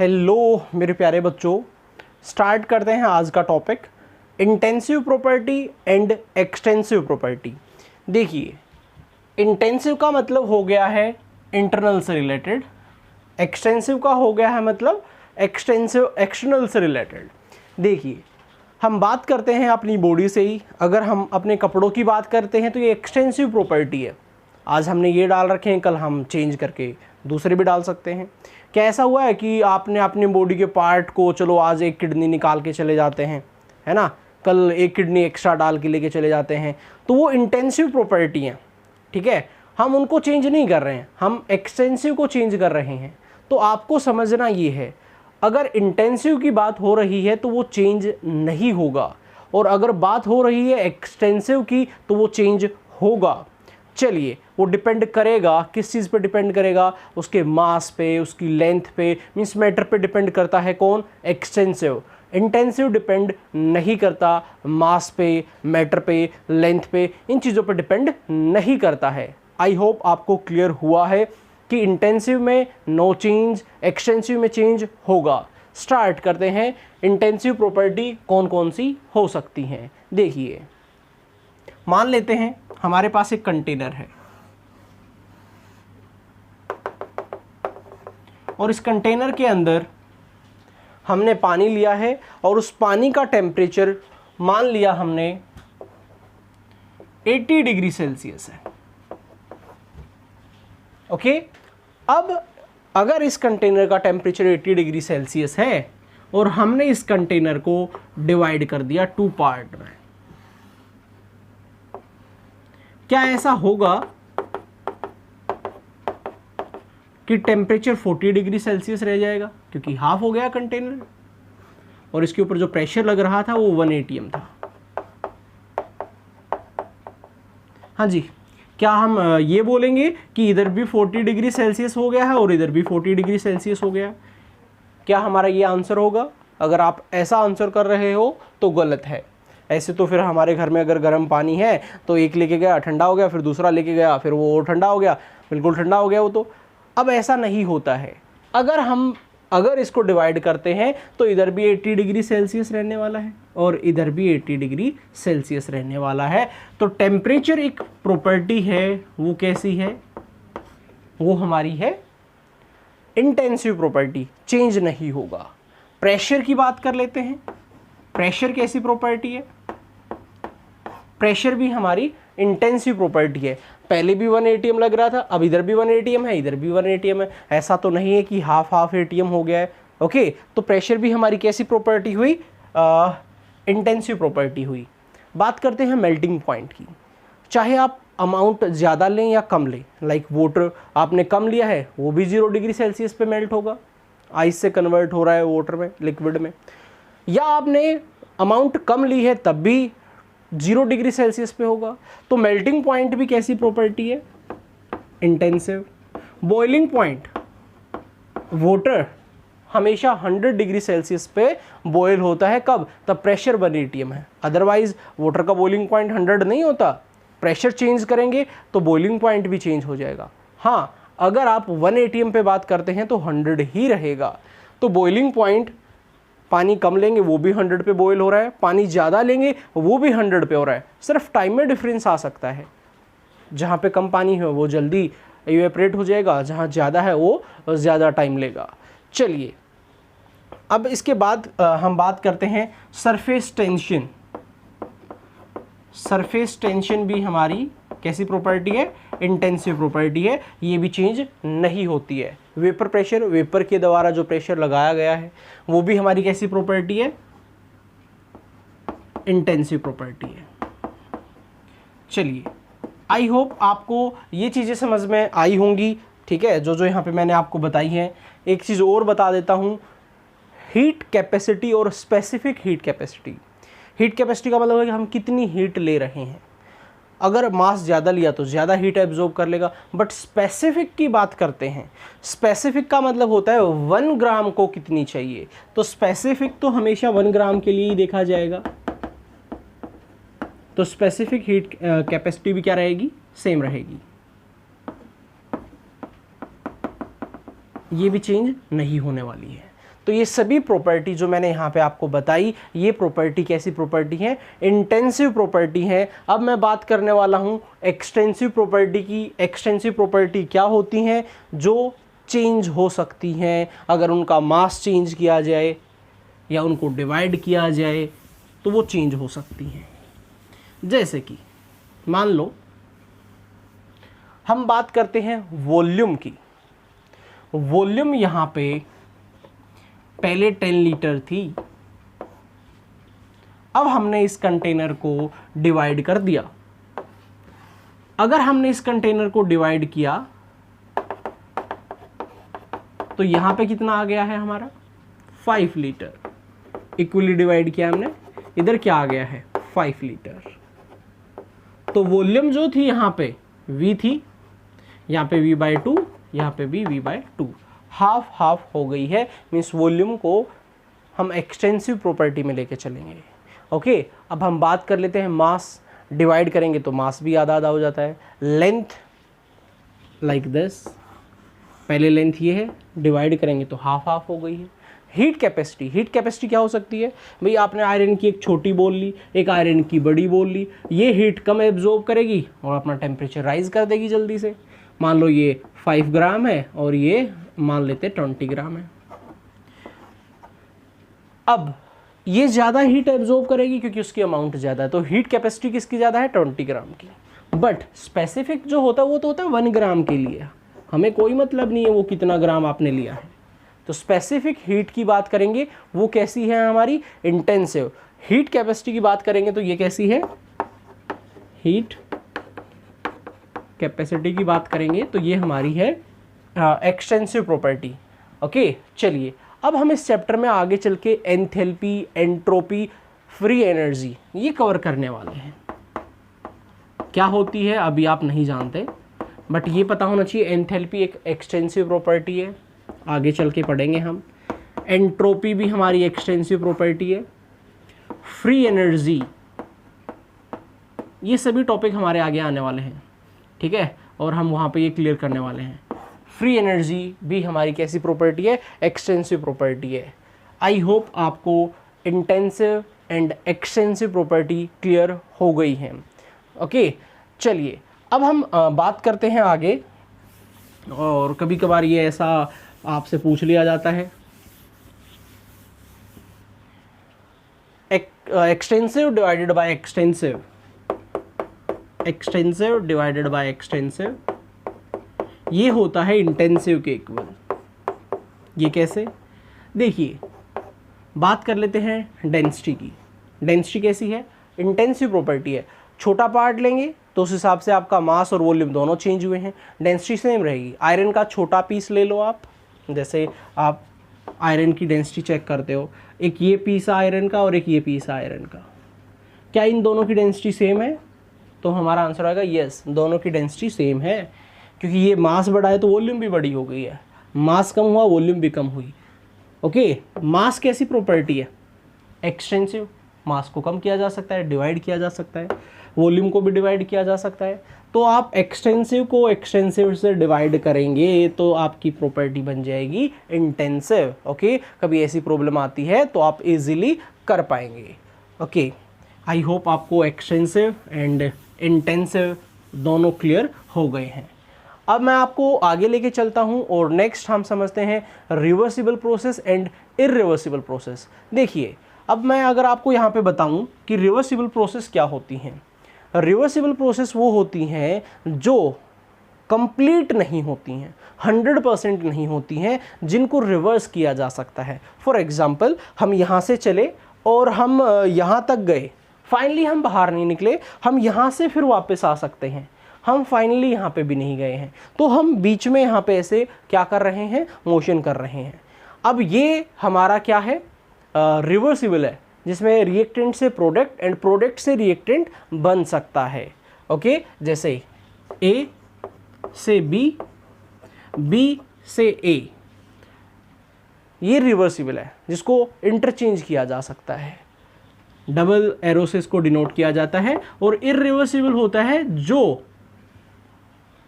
Hello मेरे प्यारे बच्चों, स्टार्ट करते हैं आज का topic intensive property and extensive property. देखिए, इंटेंसिव का मतलब हो गया है इंटरनल से रिलेटेड, एक्सटेंसिव का हो गया है मतलब एक्सटेंसिव एक्सटर्नल से रिलेटेड। देखिए, हम बात करते हैं अपनी बॉडी से ही, अगर हम अपने कपड़ों की बात करते हैं तो ये एक्सटेंसिव प्रॉपर्टी है। आज हमने ये डाल रखे हैं, कल हम चेंज करके दूसरे भी डाल सकते हैं। क्या ऐसा हुआ है कि आपने अपनी बॉडी के पार्ट को, चलो आज एक किडनी निकाल के चले जाते हैं, है ना, कल एक किडनी एक्स्ट्रा डाल के लेके चले जाते हैं, तो वो इंटेंसिव प्रॉपर्टी हैं, ठीक है। हम उनको चेंज नहीं कर रहे हैं, हम एक्सटेंसिव को चेंज कर रहे हैं। तो आपको समझना ये है, अगर इंटेंसिव की बात हो रही है तो वो चेंज नहीं होगा, और अगर बात हो रही है एक्सटेंसिव की तो वो चेंज होगा। चलिए, वो डिपेंड करेगा किस चीज़ पे डिपेंड करेगा, उसके मास पे, उसकी लेंथ पे, मींस मैटर पे डिपेंड करता है कौन, एक्सटेंसिव। इंटेंसिव डिपेंड नहीं करता मास पे, मैटर पे, लेंथ पे, इन चीज़ों पे डिपेंड नहीं करता है। आई होप आपको क्लियर हुआ है कि इंटेंसिव में नो चेंज, एक्सटेंसिव में चेंज होगा। स्टार्ट करते हैं, इंटेंसिव प्रॉपर्टी कौन कौन सी हो सकती हैं। देखिए, मान लेते हैं हमारे पास एक कंटेनर है और इस कंटेनर के अंदर हमने पानी लिया है और उस पानी का टेम्परेचर मान लिया हमने 80 डिग्री सेल्सियस है। ओके, अब अगर इस कंटेनर का टेम्परेचर 80 डिग्री सेल्सियस है और हमने इस कंटेनर को डिवाइड कर दिया 2 पार्ट में, क्या ऐसा होगा कि टेम्परेचर 40 डिग्री सेल्सियस रह जाएगा, क्योंकि हाफ हो गया कंटेनर और इसके ऊपर जो प्रेशर लग रहा था वो 1 atm था। हाँ जी, क्या हम ये बोलेंगे कि इधर भी 40 डिग्री सेल्सियस हो गया है और इधर भी 40 डिग्री सेल्सियस हो गया? क्या हमारा ये आंसर होगा? अगर आप ऐसा आंसर कर रहे हो तो गलत है। ऐसे तो फिर हमारे घर में अगर गर्म पानी है तो एक लेके गया ठंडा हो गया, फिर दूसरा लेके गया फिर वो ठंडा हो गया, बिल्कुल ठंडा हो गया वो तो। अब ऐसा नहीं होता है। अगर इसको डिवाइड करते हैं तो इधर भी 80 डिग्री सेल्सियस रहने वाला है और इधर भी 80 डिग्री सेल्सियस रहने वाला है। तो टेम्परेचर एक प्रॉपर्टी है, वो कैसी है? वो हमारी है इंटेंसिव प्रॉपर्टी, चेंज नहीं होगा। प्रेशर की बात कर लेते हैं। प्रेशर कैसी प्रॉपर्टी है? प्रेशर भी हमारी इंटेंसिव प्रॉपर्टी है। पहले भी 1 atm लग रहा था, अब इधर भी 1 atm है, इधर भी 1 atm है। ऐसा तो नहीं है कि हाफ atm हो गया है। ओके, तो प्रेशर भी हमारी कैसी प्रॉपर्टी हुई? इंटेंसिव प्रॉपर्टी हुई। बात करते हैं मेल्टिंग पॉइंट की। चाहे आप अमाउंट ज़्यादा लें या कम लें, लाइक वाटर आपने कम लिया है वो भी 0 डिग्री सेल्सियस पे मेल्ट होगा, आइस से कन्वर्ट हो रहा है वाटर में, लिक्विड में। या आपने अमाउंट कम ली है तब भी 0 डिग्री सेल्सियस पे होगा। तो मेल्टिंग पॉइंट भी कैसी प्रॉपर्टी है? इंटेंसिव। बॉइलिंग पॉइंट, वाटर हमेशा 100 डिग्री सेल्सियस पे बॉयल होता है। कब? तब प्रेशर 1 atm है, अदरवाइज वाटर का बॉइलिंग पॉइंट 100 नहीं होता। प्रेशर चेंज करेंगे तो बॉइलिंग पॉइंट भी चेंज हो जाएगा। हाँ, अगर आप 1 atm पे बात करते हैं तो 100 ही रहेगा। तो बॉइलिंग पॉइंट, पानी कम लेंगे वो भी 100 पे बॉयल हो रहा है, पानी ज़्यादा लेंगे वो भी 100 पे हो रहा है। सिर्फ टाइम में डिफरेंस आ सकता है। जहाँ पे कम पानी है वो जल्दी इवेपरेट हो जाएगा, जहाँ ज़्यादा है वो ज़्यादा टाइम लेगा। चलिए, अब इसके बाद हम बात करते हैं सरफेस टेंशन। सरफेस टेंशन भी हमारी कैसी प्रॉपर्टी है? इंटेंसिव प्रॉपर्टी है। ये भी चेंज नहीं होती है। वेपर प्रेशर, वेपर के द्वारा जो प्रेशर लगाया गया है वो भी हमारी कैसी प्रॉपर्टी है? इंटेंसिव प्रॉपर्टी है। चलिए, आई होप आपको ये चीज़ें समझ में आई होंगी, ठीक है, जो यहाँ पे मैंने आपको बताई है। एक चीज़ और बता देता हूँ, हीट कैपेसिटी और specific heat capacity. Heat capacity का मतलब है कि हम कितनी हीट ले रहे हैं। अगर मास ज़्यादा लिया तो ज़्यादा हीट एब्जॉर्ब कर लेगा। बट स्पेसिफिक की बात करते हैं, स्पेसिफिक का मतलब होता है 1 ग्राम को कितनी चाहिए। तो स्पेसिफिक तो हमेशा 1 ग्राम के लिए ही देखा जाएगा। तो स्पेसिफिक हीट कैपेसिटी भी क्या रहेगी? सेम रहेगी। ये भी चेंज नहीं होने वाली है। तो ये सभी प्रॉपर्टी जो मैंने यहाँ पे आपको बताई, ये प्रॉपर्टी कैसी प्रॉपर्टी है? इंटेंसिव प्रॉपर्टी है। अब मैं बात करने वाला हूँ एक्सटेंसिव प्रॉपर्टी की। एक्सटेंसिव प्रॉपर्टी क्या होती हैं? जो चेंज हो सकती हैं अगर उनका मास चेंज किया जाए या उनको डिवाइड किया जाए तो वो चेंज हो सकती हैं। जैसे कि मान लो हम बात करते हैं वॉल्यूम की। वॉल्यूम यहाँ पे पहले 10 लीटर थी, अब हमने इस कंटेनर को डिवाइड कर दिया। अगर हमने इस कंटेनर को डिवाइड किया तो यहां पे कितना आ गया है हमारा? 5 लीटर। इक्वली डिवाइड किया हमने, इधर क्या आ गया है? 5 लीटर। तो वॉल्यूम जो थी यहां पे V थी, यहाँ पे V/2, यहाँ पे भी V/2, हाफ हाफ हो गई है। मीन्स वॉल्यूम को हम एक्सटेंसिव प्रॉपर्टी में लेके चलेंगे। ओके, अब हम बात कर लेते हैं मास। डिवाइड करेंगे तो मास भी आधा आधा हो जाता है। लेंथ लाइक दिस, पहले लेंथ ये है, डिवाइड करेंगे तो हाफ हाफ हो गई है। हीट कैपेसिटी, हीट कैपेसिटी क्या हो सकती है भाई? आपने आयरन की एक छोटी बोल ली, एक आयरन की बड़ी बोल ली, ये हीट कम एब्जॉर्ब करेगी और अपना टेम्परेचर राइज कर देगी जल्दी से। मान लो ये 5 ग्राम है और ये मान लेते 20 ग्राम है। अब ये ज़्यादा हीट एब्जॉर्ब करेगी क्योंकि उसकी अमाउंट ज़्यादा है, तो हीट कैपेसिटी किसकी ज़्यादा है? 20 ग्राम की। बट स्पेसिफिक जो होता है वो तो होता है 1 ग्राम के लिए, हमें कोई मतलब नहीं है वो कितना ग्राम आपने लिया है। तो स्पेसिफिक हीट की बात करेंगे वो कैसी है हमारी? इंटेंसिव। हीट कैपेसिटी की बात करेंगे तो ये कैसी है? हीट कैपेसिटी की बात करेंगे तो ये हमारी है एक्सटेंसिव प्रॉपर्टी। ओके, चलिए अब हम इस चैप्टर में आगे चल के एंथैल्पी, एंट्रोपी, फ्री एनर्जी ये कवर करने वाले हैं। क्या होती है अभी आप नहीं जानते, बट ये पता होना चाहिए एंथैल्पी एक एक्सटेंसिव प्रॉपर्टी है, आगे चल के पढ़ेंगे हम। एंट्रोपी भी हमारी एक्सटेंसिव प्रॉपर्टी है। फ्री एनर्जी, ये सभी टॉपिक हमारे आगे आने वाले हैं, ठीक है, और हम वहाँ पे ये क्लियर करने वाले हैं। फ्री एनर्जी भी हमारी कैसी प्रॉपर्टी है? एक्सटेंसिव प्रॉपर्टी है। आई होप आपको intensive and extensive property clear हो गई है। ओके, चलिए अब हम बात करते हैं आगे। और कभी कभार ये ऐसा आपसे पूछ लिया जाता है, extensive divided by extensive, extensive divided by extensive, ये होता है इंटेंसिव के इक्वल। ये कैसे? देखिए, बात कर लेते हैं डेंसिटी की। डेंसिटी कैसी है? इंटेंसिव प्रॉपर्टी है। छोटा पार्ट लेंगे तो उस हिसाब से आपका मास और वॉल्यूम दोनों चेंज हुए हैं, डेंसिटी सेम रहेगी। आयरन का छोटा पीस ले लो आप, जैसे आप आयरन की डेंसिटी चेक करते हो, एक ये पीस आयरन का और एक ये पीस आयरन का, क्या इन दोनों की डेंसिटी सेम है? तो हमारा आंसर आएगा यस, दोनों की डेंसिटी सेम है, क्योंकि ये मास बढ़ा है तो वॉल्यूम भी बड़ी हो गई है, मास कम हुआ वॉल्यूम भी कम हुई। ओके, मास कैसी प्रॉपर्टी है? एक्सटेंसिव। मास को कम किया जा सकता है, डिवाइड किया जा सकता है, वॉल्यूम को भी डिवाइड किया जा सकता है। तो आप एक्सटेंसिव को एक्सटेंसिव से डिवाइड करेंगे तो आपकी प्रॉपर्टी बन जाएगी इंटेंसिव। ओके, कभी ऐसी प्रॉब्लम आती है तो आप इजीली कर पाएंगे। ओके, आई होप आपको एक्सटेंसिव एंड इंटेंसिव दोनों क्लियर हो गए हैं। अब मैं आपको आगे लेके चलता हूं और नेक्स्ट हम समझते हैं reversible process and irreversible process. देखिए, अब मैं अगर आपको यहाँ पे बताऊं कि रिवर्सिबल प्रोसेस क्या होती हैं। रिवर्सिबल प्रोसेस वो होती हैं जो कंप्लीट नहीं होती हैं, 100% नहीं होती हैं, जिनको रिवर्स किया जा सकता है। फॉर एग्जाम्पल, हम यहाँ से चले और हम यहाँ तक गए, फाइनली हम बाहर नहीं निकले, हम यहाँ से फिर वापस आ सकते हैं, हम फाइनली यहाँ पे भी नहीं गए हैं, तो हम बीच में यहाँ पे ऐसे क्या कर रहे हैं? मोशन कर रहे हैं। अब ये हमारा क्या है? रिवर्सिबल है, जिसमें रिएक्टेंट से प्रोडक्ट एंड प्रोडक्ट से रिएक्टेंट बन सकता है। ओके, जैसे ए से बी, बी से ए, ये रिवर्सिबल है, जिसको इंटरचेंज किया जा सकता है, डबल एरो से इसको डिनोट किया जाता है। और इरिवर्सिबल होता है जो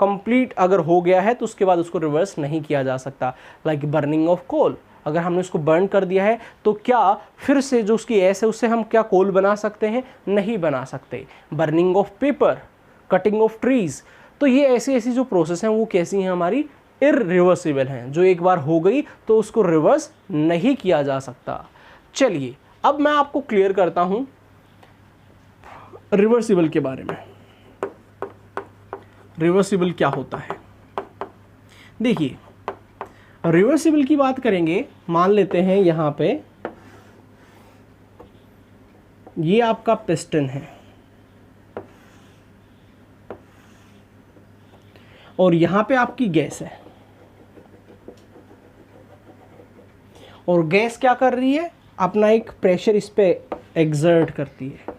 कंप्लीट अगर हो गया है तो उसके बाद उसको रिवर्स नहीं किया जा सकता, लाइक बर्निंग ऑफ कोल। अगर हमने उसको बर्न कर दिया है तो क्या फिर से जो उसकी एस है उससे हम क्या कोल बना सकते हैं? नहीं बना सकते। Burning of paper, cutting of trees, तो ये ऐसी ऐसी जो प्रोसेस हैं वो कैसी हैं? हमारी इरिवर्सिबल हैं, जो एक बार हो गई तो उसको रिवर्स नहीं किया जा सकता। चलिए अब मैं आपको क्लियर करता हूं रिवर्सिबल के बारे में। रिवर्सिबल क्या होता है? देखिए, रिवर्सिबल की बात करेंगे, मान लेते हैं यहां पे ये आपका पिस्टन है और यहां पे आपकी गैस है, और गैस क्या कर रही है? अपना एक प्रेशर इस पे एक्सर्ट करती है,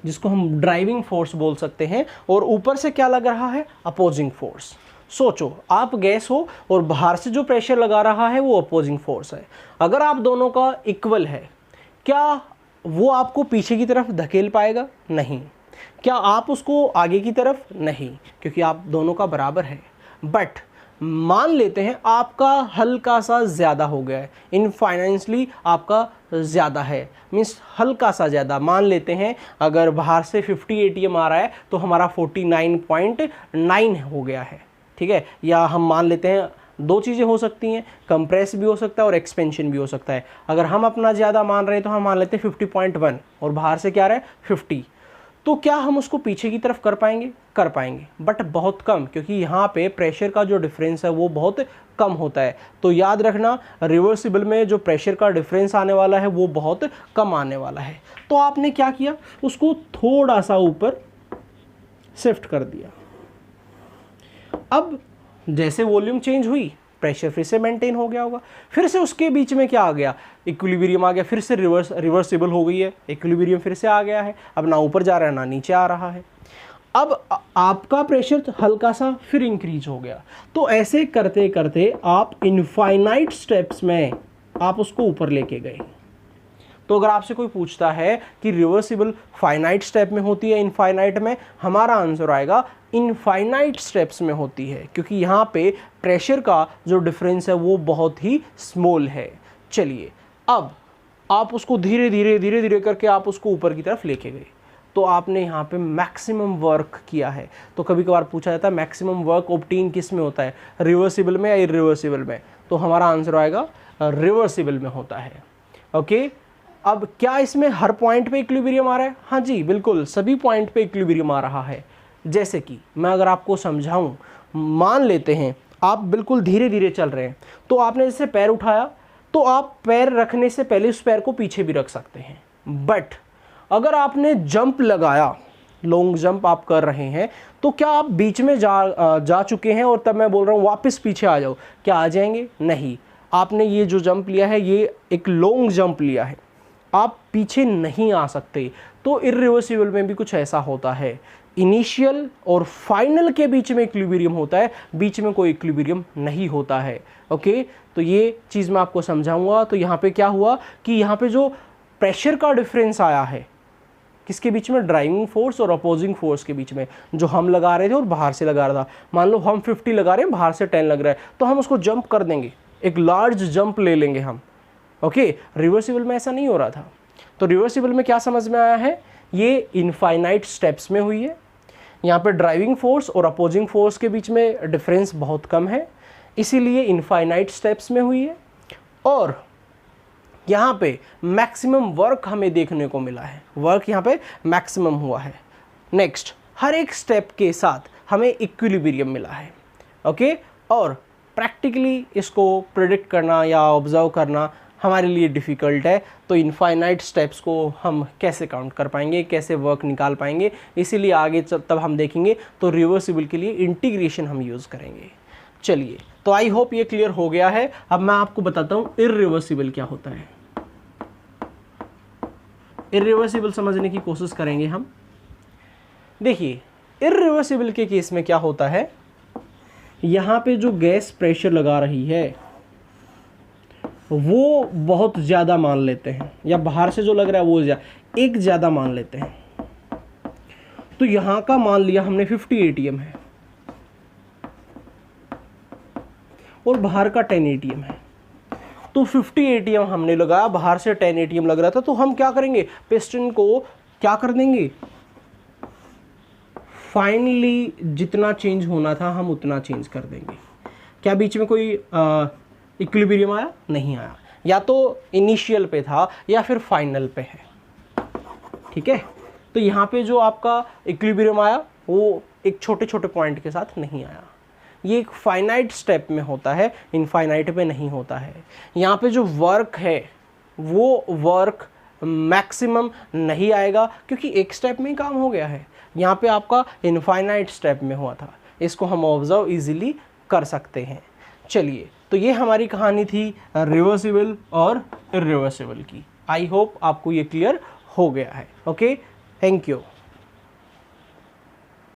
जिसको हम ड्राइविंग फोर्स बोल सकते हैं, और ऊपर से क्या लग रहा है? Opposing force. सोचो, आप गैस हो और बाहर से जो प्रेशर लगा रहा है वो अपोजिंग फोर्स है। अगर आप दोनों का इक्वल है, क्या वो आपको पीछे की तरफ धकेल पाएगा? नहीं। क्या आप उसको आगे की तरफ? नहीं, क्योंकि आप दोनों का बराबर है। बट मान लेते हैं आपका हल्का सा ज़्यादा हो गया है, इनफाइनेंसली आपका ज़्यादा है, मीन्स हल्का सा ज़्यादा। मान लेते हैं अगर बाहर से 50 ATM आ रहा है तो हमारा 49.9 हो गया है, ठीक है। या हम मान लेते हैं दो चीज़ें हो सकती हैं, कंप्रेस भी हो सकता है और एक्सपेंशन भी हो सकता है। अगर हम अपना ज़्यादा मान रहे हैं तो हम मान लेते हैं 50.1 और बाहर से क्या आ रहा है? 50। तो क्या हम उसको पीछे की तरफ कर पाएंगे? कर पाएंगे, बट बहुत कम, क्योंकि यहाँ पे प्रेशर का जो डिफरेंस है वो बहुत कम होता है। तो याद रखना, रिवर्सिबल में जो प्रेशर का डिफरेंस आने वाला है वो बहुत कम आने वाला है। तो आपने क्या किया? उसको थोड़ा सा ऊपर शिफ्ट कर दिया। अब जैसे वॉल्यूम चेंज हुई, प्रेशर फिर से मेंटेन हो गया होगा। फिर से उसके बीच में क्या आ गया? इक्विलिब्रियम आ गया, फिर से रिवर्सिबल हो गई है, इक्विलिब्रियम फिर से आ गया है। अब ना ऊपर जा रहा है ना नीचे आ रहा है। अब आपका प्रेशर हल्का सा फिर इंक्रीज हो गया। तो ऐसे करते करते आप इनफाइनाइट स्टेप्स में आप उसको ऊपर लेके गए। तो अगर आपसे कोई पूछता है कि रिवर्सिबल फाइनाइट स्टेप में होती है इनफाइनाइट में, हमारा आंसर आएगा इनफाइनाइट स्टेप्स में होती है, क्योंकि यहाँ पे प्रेशर का जो डिफरेंस है वो बहुत ही स्मॉल है। चलिए, अब आप उसको धीरे धीरे करके आप उसको ऊपर की तरफ लेके गए, तो आपने यहाँ पे मैक्सिमम वर्क किया है। तो कभी कभार पूछा जाता है मैक्सिमम वर्क ऑब्टेन किस में होता है, रिवर्सिबल में या इरिवर्सिबल में? तो हमारा आंसर आएगा रिवर्सिबल में होता है। ओके, अब क्या इसमें हर पॉइंट पे इक्विलिब्रियम आ रहा है? हाँ जी, बिल्कुल, सभी पॉइंट पे इक्विलिब्रियम आ रहा है। जैसे कि मैं अगर आपको समझाऊं, मान लेते हैं आप बिल्कुल धीरे धीरे चल रहे हैं, तो आपने जैसे पैर उठाया, तो आप पैर रखने से पहले उस पैर को पीछे भी रख सकते हैं। बट अगर आपने जंप लगाया, लॉन्ग जंप आप कर रहे हैं, तो क्या आप बीच में जा चुके हैं और तब मैं बोल रहा हूँ वापस पीछे आ जाओ, क्या आ जाएंगे? नहीं। आपने ये जो जंप लिया है ये एक लॉन्ग जंप लिया है, आप पीछे नहीं आ सकते। तो इरिवर्सिबल में भी कुछ ऐसा होता है, इनिशियल और फाइनल के बीच में इक्विलिब्रियम होता है, बीच में कोई इक्विलिब्रियम नहीं होता है। ओके, तो ये चीज़ मैं आपको समझाऊंगा। तो यहाँ पे क्या हुआ कि यहाँ पे जो प्रेशर का डिफरेंस आया है, किसके बीच में? ड्राइविंग फोर्स और अपोजिंग फोर्स के बीच में, जो हम लगा रहे थे और बाहर से लगा रहा था। मान लो हम 50 लगा रहे हैं, बाहर से 10 लग रहा है, तो हम उसको जंप कर देंगे, एक लार्ज जंप ले लेंगे हम। ओके, रिवर्सिबल में ऐसा नहीं हो रहा था। तो रिवर्सिबल में क्या समझ में आया है? ये इनफाइनाइट स्टेप्स में हुई है। यहाँ पे ड्राइविंग फोर्स और अपोजिंग फोर्स के बीच में डिफरेंस बहुत कम है, इसीलिए इनफाइनाइट स्टेप्स में हुई है। और यहाँ पे मैक्सिमम वर्क हमें देखने को मिला है, वर्क यहाँ पे मैक्सिमम हुआ है। नेक्स्ट, हर एक स्टेप के साथ हमें इक्विलिब्रियम मिला है। ओके, और प्रैक्टिकली इसको प्रेडिक्ट करना या ऑब्जर्व करना हमारे लिए डिफ़िकल्ट है। तो इनफाइनाइट स्टेप्स को हम कैसे काउंट कर पाएंगे, कैसे वर्क निकाल पाएंगे, इसीलिए आगे तब हम देखेंगे। तो रिवर्सिबल के लिए इंटीग्रेशन हम यूज़ करेंगे। चलिए, तो आई होप ये क्लियर हो गया है। अब मैं आपको बताता हूँ इरिवर्सिबल क्या होता है। इरिवर्सिबल समझने की कोशिश करेंगे हम। देखिए, इरिवर्सिबल के केस में क्या होता है, यहाँ पे जो गैस प्रेशर लगा रही है वो बहुत ज़्यादा मान लेते हैं, या बाहर से जो लग रहा है वो एक ज़्यादा मान लेते हैं। तो यहाँ का मान लिया हमने 50 ATM है, और बाहर का 10 ATM है। तो 50 ATM हमने लगाया, बाहर से 10 ATM लग रहा था, तो हम क्या करेंगे, पिस्टन को क्या कर देंगे, फाइनली जितना चेंज होना था हम उतना चेंज कर देंगे। क्या बीच में कोई इक्विलिब्रियम आया? नहीं आया, या तो इनिशियल पे था या फिर फाइनल पे है। ठीक है, तो यहाँ पे जो आपका इक्विलिब्रियम आया वो एक छोटे छोटे पॉइंट के साथ नहीं आया। ये एक फाइनाइट स्टेप में होता है, इनफाइनाइट पे नहीं होता है। यहाँ पे जो वर्क है वो वर्क मैक्सिमम नहीं आएगा, क्योंकि एक स्टेप में ही काम हो गया है। यहाँ पे आपका इनफाइनाइट स्टेप में हुआ था। इसको हम ऑब्जर्व इजीली कर सकते हैं। चलिए, तो ये हमारी कहानी थी रिवर्सिबल और इरिवर्सिबल की। आई होप आपको ये क्लियर हो गया है। Okay, thank you.